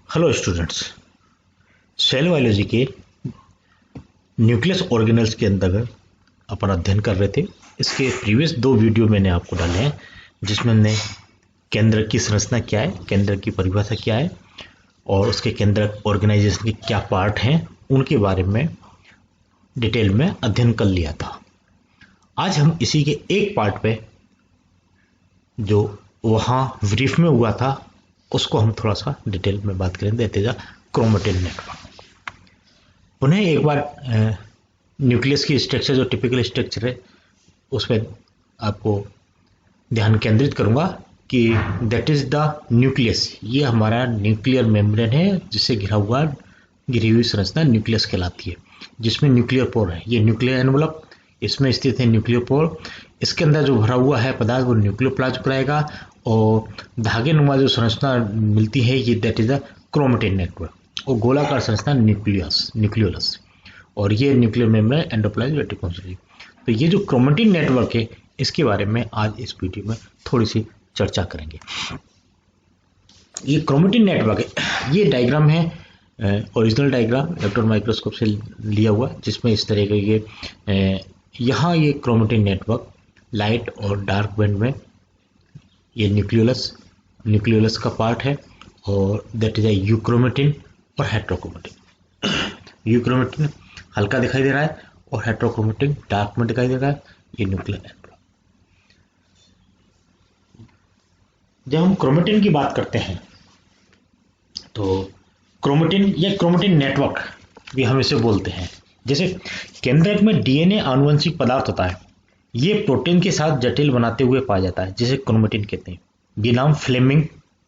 Hello students, cell biology के nucleus organelles के अंतर्गत अपन अध्ययन कर रहे थे। इसके प्रीवियस 2 वीडियो मैंने आपको डाले हैं जिसमें हमने केंद्र की संरचना क्या है, केंद्र की परिभाषा क्या है और उसके केंद्र ऑर्गेनाइजेशन के क्या पार्ट हैं उनके बारे में डिटेल में अध्ययन कर लिया था। आज हम इसी के एक पार्ट पे जो वहाँ ब्रीफ में हुआ था उसको हम थोड़ा सा डिटेल में बात करें। देते जा क्रोमेटिन नेटवर्क। पुनः एक बार न्यूक्लियस की स्ट्रक्चर जो टिपिकल स्ट्रक्चर है उस पर आपको ध्यान केंद्रित करूंगा कि दैट इज द न्यूक्लियस। ये हमारा न्यूक्लियर मेम्ब्रेन है जिससे घिरी हुई संरचना न्यूक्लियस कहलाती है, जिसमें न्यूक्लियर पोर है। ये न्यूक्लियर एनवलप इसमें स्थित है न्यूक्लियर पोर। इसके अंदर जो भरा हुआ है पदार्थ वो न्यूक्लियोप्लाज्म कराएगा और धागे नुमा जो संरचना मिलती है ये that is the chromatin network और गोलाकार संरचना न्यूक्लियोलस और ये न्यूक्लियर मेम्ब्रेन एंडोप्लाज्म रेटिकुलम। तो ये जो क्रोमेटिन नेटवर्क है इसके बारे में आज इस वीडियो में थोड़ी सी चर्चा करेंगे। ये क्रोमेटिन नेटवर्क है, ये डायग्राम है ओरिजिनल डायग्राम इलेक्ट्रॉन माइक्रोस्कोप से लिया हुआ, जिसमें इस तरह के ये यहाँ ये क्रोमेटिन नेटवर्क लाइट और डार्क बैंड में ये न्यूक्लियोलस का पार्ट है और दैट इज ए यूक्रोमेटिन और हेट्रोक्रोमेटिन। यूक्रोमेटिन हल्का दिखाई दे रहा है और हेट्रोक्रोमेटिन डार्क में दिखाई दे रहा है। ये न्यूक्लियर नेटवर्क। जब हम क्रोमेटिन की बात करते हैं तो क्रोमेटिन या क्रोमेटिन नेटवर्क भी हम इसे बोलते हैं। जैसे केंद्रक में डीएनए आनुवंशिक पदार्थ होता है, ये प्रोटीन के साथ जटिल बनाते हुए पाया जाता है जिसे क्रोमेटिन कहते हैं। ये नाम फ्लेमिंग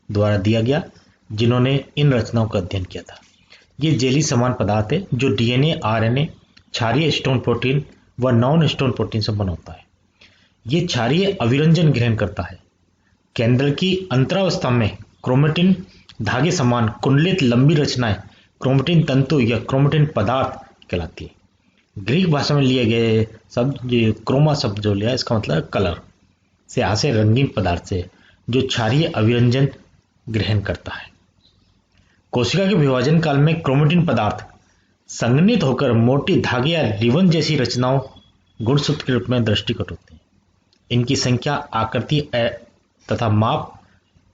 द्वारा दिया गया जिन्होंने इन रचनाओं का अध्ययन किया था। ये जेली समान पदार्थ है जो डीएनए, आरएनए, क्षारीय स्टोन प्रोटीन व नॉन स्टोन प्रोटीन से बना होता है। ये क्षारीय अभिरंजन ग्रहण करता है। केंद्र की अंतरावस्था में क्रोमेटिन धागे समान कुंडलित लंबी रचनाएं क्रोमेटिन तंतु या क्रोमेटिन पदार्थ कहलाती है। ग्रीक भाषा में लिए गए शब्द क्रोमा शब्द जो लिया इसका मतलब कलर से आसे रंगीन पदार्थ से जो क्षारीय अभिरंजन ग्रहण करता है। कोशिका के विभाजन काल में क्रोमेटिन पदार्थ संघनित होकर मोटी धागे या रिबन जैसी रचनाओं गुणसूत्र के रूप में दृष्टिगत होते हैं। इनकी संख्या, आकृति तथा माप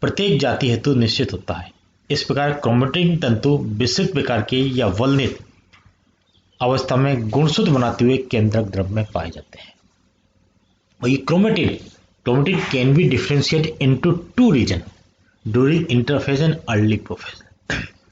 प्रत्येक जाति हेतु निश्चित होता है। इस प्रकार क्रोमेटिन तंतु विस्तृत प्रकार के या वलनित अवस्था में गुणसूत्र बनाते हुए केंद्रक द्रव में पाए जाते हैं। और ये chromatin can be differentiated into 2 reason during interphase and early prophase,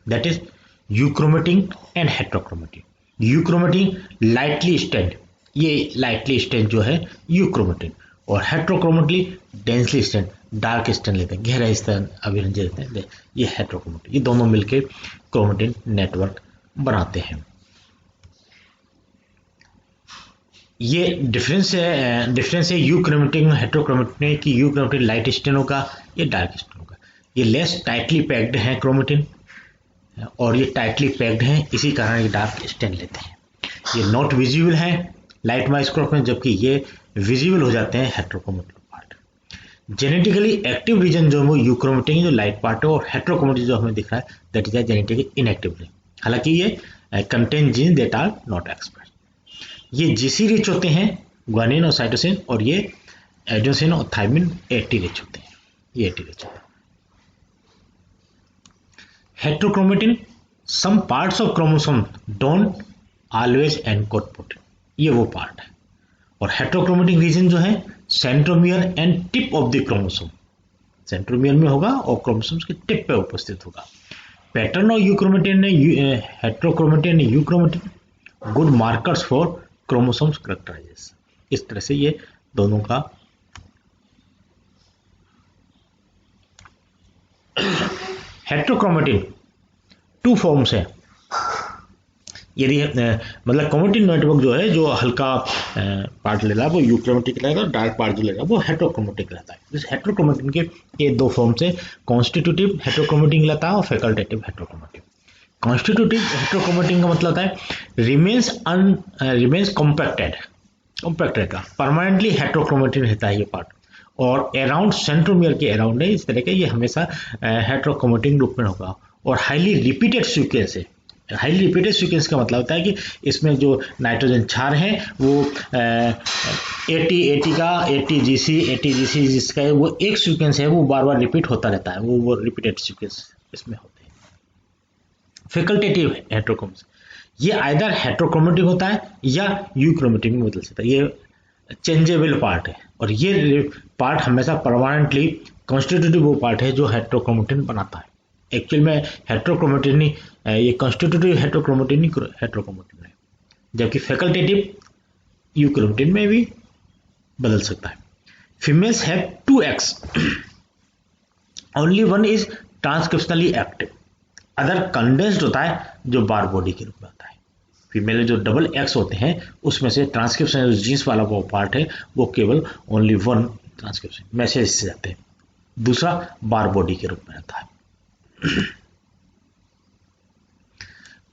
that is euchromatin and heterochromatin. Euchromatin lightly stand, ये लाइटली स्टैंड जो है यूक्रोमेटिन, और heterochromatin densely stand, dark stand लेते हैं, गहरा स्टैंड अभिरंजन लेते हैं, ये हेट्रोक्रोमेटिन। ये दोनों मिलकर क्रोमेटिन नेटवर्क बनाते हैं। ये डिफरेंस है यूक्रोमेटिन हेट्रोक्रोमेटिन में कि यूक्रोमेटिन लाइट स्टेन होगा, ये डार्क स्टेन होगा। ये लेस टाइटली पैक्ड है क्रोमेटिन और ये टाइटली पैक्ड है, इसी कारण ये डार्क स्टेन लेते हैं। ये नॉट विजिबल है लाइट माइक्रोस्कोप में, जबकि ये विजिबल हो जाते हैं heterochromatin part. Genetically active region जो है वो यूक्रोमेटिन जो लाइट पार्ट है और हेट्रोक्रोमेटिन जो हमें दिख रहा है that is genetically inactive region. हालांकि ये contain gene that are not express. ये जीसी रिच होते हैं, ग्वानिन और साइटोसिन, और ये एडेनोसिन और थायमिन एटी रिच होते हैं, ये एटी रिच होते हैं। Heterochromatin some parts of chromosome don't always encode protein, ये वो पार्ट है। और हेट्रोक्रोमेटिन रीजन जो है centromere and tip of the chromosome, centromere में होगा और क्रोमोसोम्स के टिप पे उपस्थित होगा। पैटर्न और यूक्रोमेटिन ने हेट्रोक्रोमेटिन ने euchromatin good markers for chromosomes characterization. इस तरह से ये दोनों का हेट्रोक्रोमेटिन 2 फॉर्म्स है। यदि मतलब क्रोमेटिन नेटवर्क जो है जो हल्का पार्ट ले रहा है वो यूक्रोमेटिक रहेगा, डार्क पार्ट जो ले रहा है वो हेट्रोक्रोमेटिक रहता है। इस हेट्रोक्रोमेटिन के ये 2 फॉर्म से कॉन्स्टिट्यूटिव हेट्रोक्रोमेटिन रहता है और फैकल्टेटिव हेट्रोक्रोमेटिन। कॉन्स्टिट्यूटिव हेट्रोक्रोमेटिन का मतलब है रिमेन्स कॉम्पैक्टेड का परमानेंटली हेट्रोक्रोमेटिन रहता है ये पार्ट, और अराउंड सेंट्रोमियर के अराउंड है, इस तरह के ये हमेशा हेट्रोक्रोमेटिन रूप में होगा। और हाईली रिपीटेड सीक्वेंस है। हाईली रिपीटेड सीक्वेंस का मतलब होता है कि इसमें जो नाइट्रोजन क्षार है वो 80 का 80 GC जिसका है वो एक सीक्वेंस है, वो बार बार रिपीट होता रहता है, वो रिपीटेड सीक्वेंस इसमें होते हैं। फैकल्टेटिव हेट्रोक्रोमेटिक, ये आइदर हेट्रोक्रोमेटिक होता है या यूक्रोमेटिक में बदल सकता है, ये चेंजेबल पार्ट है, और ये पार्ट हमेशा परमानेंटली कॉन्स्टिट्यूटिव वो पार्ट है जो हेट्रोक्रोमेटिन बनाता है। एक्चुअल में हेट्रोक्रोमेटिन नहीं, ये कॉन्स्टिट्यूटिव हेट्रोक्रोमेटिन नहीं, हेट्रोक्रोमेटिन है, जबकि फैकल्टेटिव यूक्रोमेटिन में भी बदल सकता है। Females have 2 eggs, only one is transcriptionally active, other condensed होता है जो बार बॉडी के रूप में आता है। फीमेल में जो डबल एक्स होते हैं उसमें से ट्रांसक्रिप्शन जीन्स वाला वो पार्ट है वो केवल ओनली वन ट्रांसक्रिप्शन मैसेज से जाते हैं, दूसरा बार बॉडी के रूप में रहता है।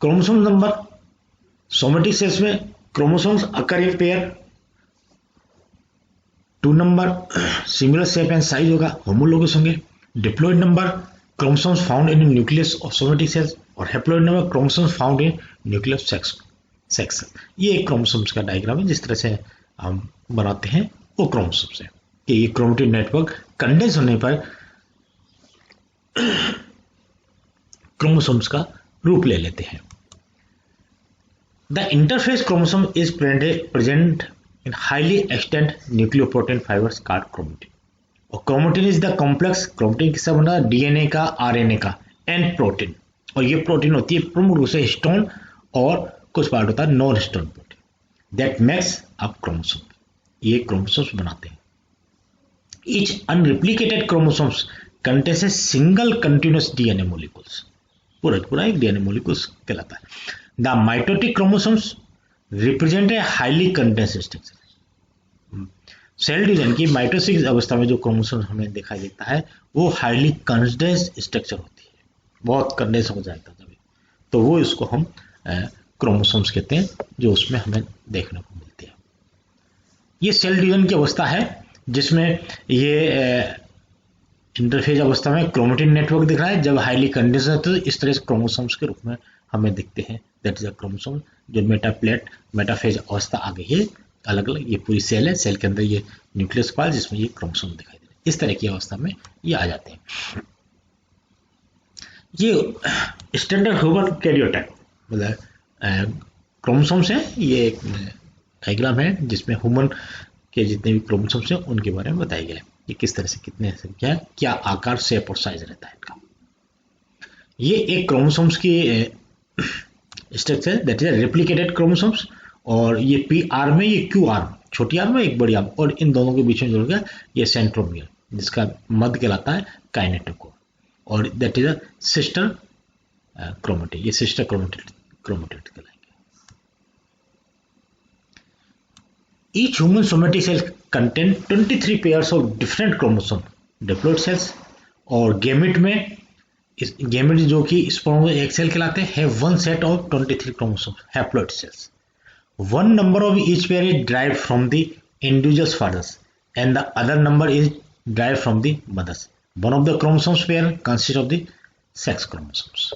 क्रोमोसोम नंबर, सोमेटिक सेल्स में chromosomes occur in pair, 2 number similar shape and size होगा, होमोलोगस होंगे। Diploid number chromosomes found in nucleus of somatic cells, और haploid number chromosomes found in nucleus sex. ये एक क्रोमोसोम्स का diagram है, जिस तरह से हम बनाते हैं वो क्रोमोसोम्स है कि ये क्रोमेटिन नेटवर्क कंडेंस होने पर क्रोमोसोम्स का रूप ले लेते हैं। The interphase chromosome is present in highly extend nucleoprotein fibres called chromatin, और chromatin is the complex, chromatin किससे बना है, डीएनए का, आरएनए का एंड प्रोटीन, और ये प्रोटीन होती है प्रमुख रूप से हिस्टोन और कुछ पार्ट होता है non histone protein that makes up chromosome, ये क्रोमोसोम्स बनाते हैं। Each unreplicated chromosomes contains a single continuous DNA molecules, पूरा एक डीएनए मॉलिक्यूल्स कहलाता है। The mitotic chromosomes represent a highly condensed structure, cell division की माइटोसिस अवस्था में जो क्रोमोसोम हमें दिखाई देता है वो हाईली कंडेंस्ड स्ट्रक्चर होती है, बहुत कंडेंस हो जाता है, तो वो इसको हम क्रोमोसोम्स कहते हैं जो उसमें हमें देखने को मिलते हैं। ये सेल डिवीजन की अवस्था है जिसमें ये इंटरफेज अवस्था में क्रोमेटिन नेटवर्क दिख रहा है, जब हाईली कंडेंस होते हैं तो इस तरह से क्रोमोसोम्स के रूप में हमें दिखते हैं, दैट इज अ क्रोमोसोम। जो मेटाफेज अवस्था आ गई है अलग अलग, ये पूरी सेल है, सेल के अंदर ये न्यूक्लियस पार्ट जिसमें ये क्रोमोसोम दिखाई दे रहे हैं, इस तरह की अवस्था में ये आ जाते हैं। ये स्टैंडर्ड ह्यूमन कैरियोटाइप मतलब क्रोमोसोम्स हैं, ये एक डायग्राम है जिसमें ह्यूमन के जितने भी क्रोमोसोम्स हैं उनके बारे में बताया गया है, ये किस तरह से कितने संख्या, क्या आकार, शेप और साइज रहता है इनका। ये एक क्रोमोसोम्स की structure that is replicated chromosomes, और ये पी आर्म में, ये क्यू आर्म, छोटी आर्म में एक बड़ी आर्म, और इन दोनों के बीच में जुड़ गया ये सेंट्रोमियर जिसका मध्य कहलाता है काइनेटोकोर, और that is a sister chromatid, ये सिस्टर क्रोमेटिड कहलाएंगे। Each human somatic cell contain 23 pairs of different chromosome, diploid cells, और गैमेट में इस गैमेट जो कि स्पर्म एक सेल कहलाते हैं, have one set of 23 chromosomes, haploid cells. One number of each pair is derived from the individual's fathers and the other number is derived from the mothers. One of the chromosomes pair consists of the sex chromosomes.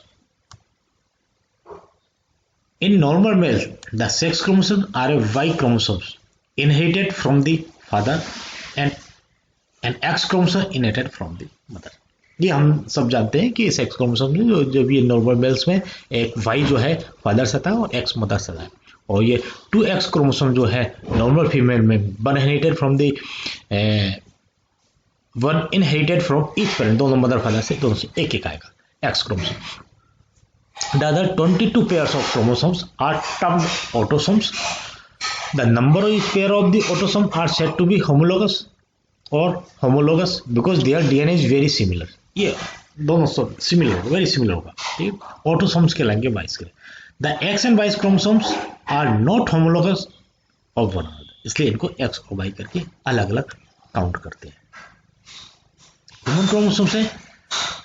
In normal males, the sex chromosomes are a Y chromosomes inherited from the father and an X chromosome inherited from the mother. ये हम सब जानते हैं कि sex chromosome जो भी normal mails में एक Y जो है फादर से था और X मदर से था, और ये 2X क्रोमोसोम जो है नॉर्मल फीमेल में one inherited from the one inherited from each parent, दोनों मदर फादर से, दोनों से एक एक आएगा X chromosome. The other 22 pairs of chromosomes are termed autosomes. The number of each pair of the autosomes are said to be homologous or homologous because their DNA is very similar. ये दोनों सब similar, very similar होगा, ठीक है, autosomes कहलाएंगे वाइस के। The X and Y chromosomes are not homologous of one another, इसलिए इनको एक्स और वाई करके अलग अलग काउंट करते हैं। ह्यूमन क्रोमोसोम्स है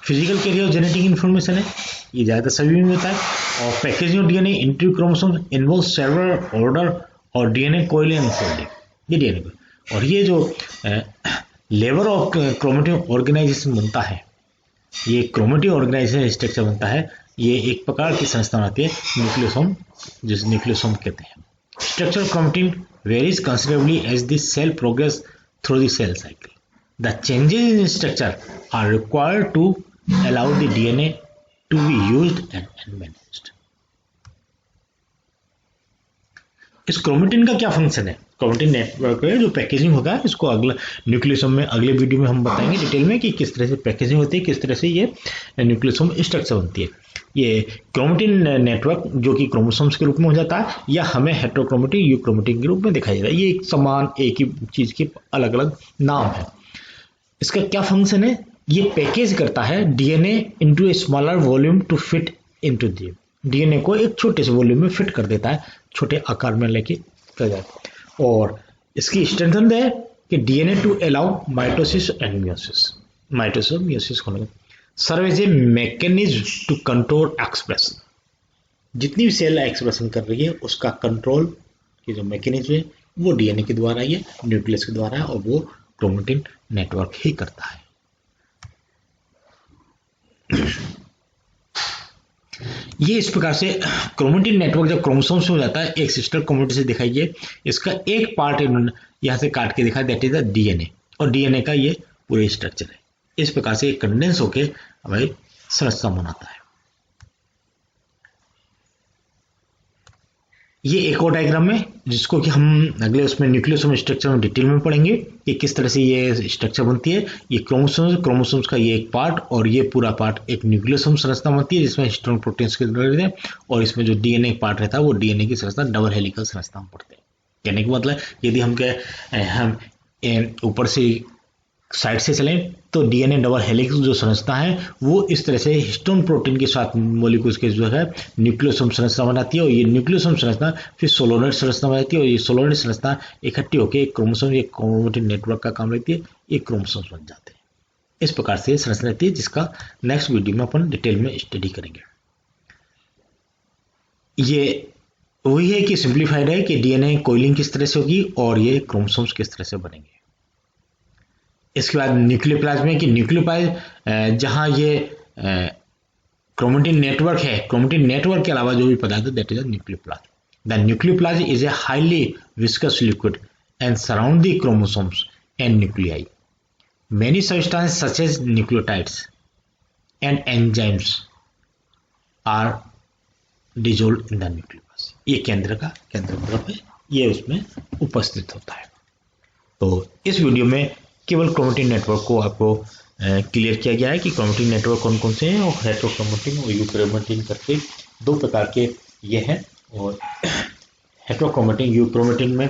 फिजिकल कैरियर जेनेटिक इन्फॉर्मेशन है, ये ज़्यादातर सभी में होता है, और packaging of DNA into chromosomes involve several order और डीएनए कोइल एंड फोल्डिंग, ये डीएनए, और ये जो लेवल ऑफ क्रोमेटिन ऑर्गेनाइजेशन बनता है ये क्रोमेटिन ऑर्गेनाइजेशन स्ट्रक्चर बनता है। ये एक प्रकार की संरचना आती है न्यूक्लियोसोम, जिसे न्यूक्लियोसोम कहते हैं। Structure of chromatin varies considerably as the cell progress through the cell cycle. The changes in structure are required to allow the DNA to be used and managed. इस क्रोमेटिन का क्या function है? Chromatin network जो packaging होता है, इसको अगला nucleosome में अगले वीडियो में हम बताएंगे डिटेल में कि किस तरह से पैकेजिंग होती है, किस तरह से ये न्यूक्लियोसोम स्ट्रक्चर बनती है। ये क्रोमेटिन नेटवर्क जो कि क्रोमोसोम्स के रूप में हो जाता है या हमें हेटेरोक्रोमेटिन यूक्रोमेटिन के रूप में दिखाई दे रहा है। ये एक समान एक ही चीज के अलग अलग नाम है। इसका क्या फंक्शन है? ये पैकेज करता है DNA into a smaller volume to fit into the DNA को एक छोटे से वॉल्यूम में फिट कर देता है, छोटे आकार में लेके कर जाए। और इसकी स्ट्रेंथ है कि DNA to allow mitosis and meiosis, mitosis और मियोसिस होने serve as a mechanism to control expression. जितनी भी सेल एक्सप्रेशन कर रही है उसका कंट्रोल की जो मैकेनिज्म है वो डीएनए के द्वारा है, न्यूक्लियस के द्वारा है, और वो क्रोमेटिन नेटवर्क ही करता है। ये इस प्रकार से क्रोमेटिन नेटवर्क जब क्रोमोसोम से हो जाता है, एक सिस्टर क्रोमेटिन से दिखाइए, इसका एक पार्ट इन्होंने यहां से काट के दिखाया, दैट इज द डीएनए, और डीएनए का ये पूरे स्ट्रक्चर है। इस प्रकार से कंडेंस होके हमारी संरचना बनाता है। ये एक और डायग्राम है जिसको कि हम अगले उसमें न्यूक्लियोसोम स्ट्रक्चर में डिटेल में पढ़ेंगे कि किस तरह से ये स्ट्रक्चर बनती है। ये क्रोमोसोम्स का ये एक पार्ट और ये पूरा पार्ट एक न्यूक्लियोसोम संरचना बनती है जिसमें हिस्टोन प्रोटीन्स के रहते हैं, और इसमें जो डीएनए पार्ट रहता है वो डीएनए की संरचना डबल हेलिकल संरचना में पढ़ते हैं। कहने का मतलब यदि हम ऊपर से साइड से चलें तो डीएनए डबल हेलिक्स जो संरचना है वो इस तरह से हिस्टोन प्रोटीन के साथ मॉलिक्यूल्स के जो है न्यूक्लियोसोम संरचना बनाती है, और ये न्यूक्लियोसोम संरचना फिर सोलोनोइड संरचना बनाती है, और ये सोलोनोइड संरचना इकट्ठी होकर एक क्रोमोसोम, एक क्रोमेटिन नेटवर्क का काम लेती है, एक क्रोमोसोम्स बन जाते हैं। इस प्रकार से संरचना रहती है, जिसका नेक्स्ट वीडियो में अपन डिटेल में स्टडी करेंगे। ये वही है कि सिंप्लीफाइड है कि डीएनए कोइलिंग किस तरह से होगी और ये क्रोमोसोम्स किस तरह से बनेंगे। इसके बाद न्यूक्लियोप्लाज्म में कि न्यूक्लियोप्लाज्म जहां ये क्रोमेटिन नेटवर्क है, क्रोमेटिन नेटवर्क के अलावा जो भी पदार्थ है that is a nucleoplasm. The nucleoplasm is a highly viscous liquid and surround the chromosomes and nuclei. Many substances such as nucleotides and enzymes are dissolved in the nucleoplasm. ये केंद्र तरफ है, ये उसमें उपस्थित होता है। तो इस वीडियो में केवल क्रोमेटिन नेटवर्क को आपको क्लियर किया गया है कि क्रोमेटिन नेटवर्क कौन कौन से हैं, और हेटेरोक्रोमेटिन और यूक्रोमेटिन करके दो प्रकार के ये हैं। और हेटेरोक्रोमेटिन यूक्रोमेटिन में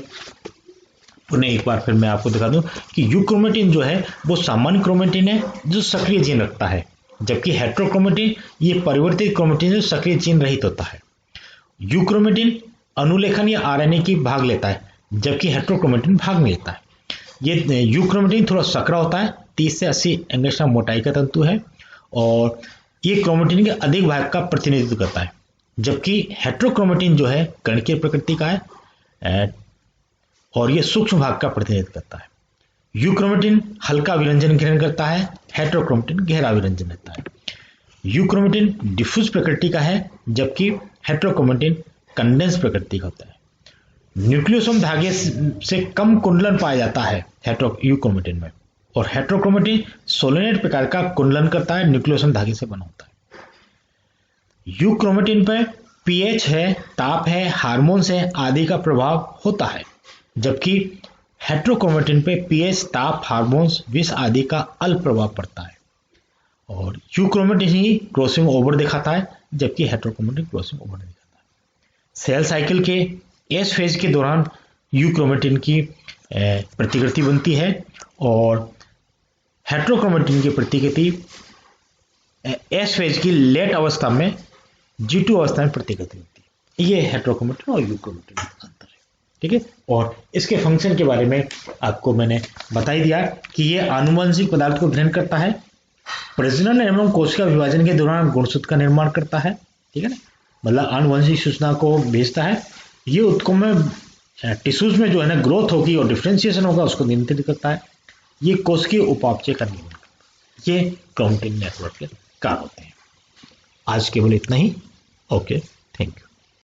उन्हें एक बार फिर मैं आपको दिखा दूं कि यूक्रोमेटिन जो है वो सामान्य क्रोमेटिन है जो सक्रिय जीन रखता है, जबकि हेटेरोक्रोमेटिन ये परिवर्तित क्रोमेटिन जो सक्रिय जीन रहित होता है। यूक्रोमेटिन अनुलेखन या आरएनए की भाग लेता है, जबकि हेटेरोक्रोमेटिन भाग नहीं लेता है। ये यूक्रोमेटिन थोड़ा सकरा होता है, 30 से 80 एंगस्ट्रॉम मोटाई का तंतु है, और ये क्रोमेटिन के अधिक भाग का प्रतिनिधित्व करता है, जबकि हेटेरोक्रोमेटिन जो है कणकीय प्रकृति का है और ये सूक्ष्म भाग का प्रतिनिधित्व करता है। यूक्रोमेटिन हल्का विरंजन ग्रहण करता है, हेटेरोक्रोमेटिन गहरा विरंजन रहता है। यूक्रोमेटिन डिफ्यूज प्रकृति का है, जबकि हेटेरोक्रोमेटिन कंडेंस प्रकृति का होता है। न्यूक्लियोसोम धागे से कम कुंडलन पाया जाता है यूक्रोमेटिन में, और हेटेरोक्रोमेटिन सोलेनेट प्रकार का कुंडलन करता है, न्यूक्लियोसोम धागे से बना होता है। यूक्रोमेटिन पर पीएच है, ताप है, हार्मोन्स है आदि का प्रभाव होता है, जबकि हेटेरोक्रोमेटिन पे पीएच, ताप, हार्मोन्स, विष आदि का अल्प प्रभाव पड़ता है। और यूक्रोमेटिन ही क्रॉसिंग ओवर दिखाता है, जबकि हेटेरोक्रोमेटिन क्रॉसिंग ओवर नहीं दिखाता है। सेल साइकिल के एस फेज के दौरान यूक्रोमेटिन की प्रतिकृति बनती है, और हेटेरोक्रोमेटिन की प्रतिकृति एस फेज की लेट अवस्था में G2 अवस्था में प्रतिकृति होती है। ये हेटेरोक्रोमेटिन और यूक्रोमेटिन का अंतर है, ठीक है। और इसके फंक्शन के बारे में आपको मैंने बता ही दिया कि ये आनुवंशिक पदार्थ को ग्रहण करता है, प्रजनन एवं कोशिका विभाजन के दौरान गुणसूत्र का निर्माण करता है, ठीक है ना, मतलब आनुवंशिक सूचना को भेजता है। ये उत्कों में टिश्यूज में जो है ना ग्रोथ होगी और डिफ्रेंशिएशन होगा उसको नियंत्रित करता है। ये कोशिकीय उपापचय का नियमन करता है। ये काउंटिंग नेटवर्क के कार्य होते हैं। आज केवल इतना ही। Okay, thank you.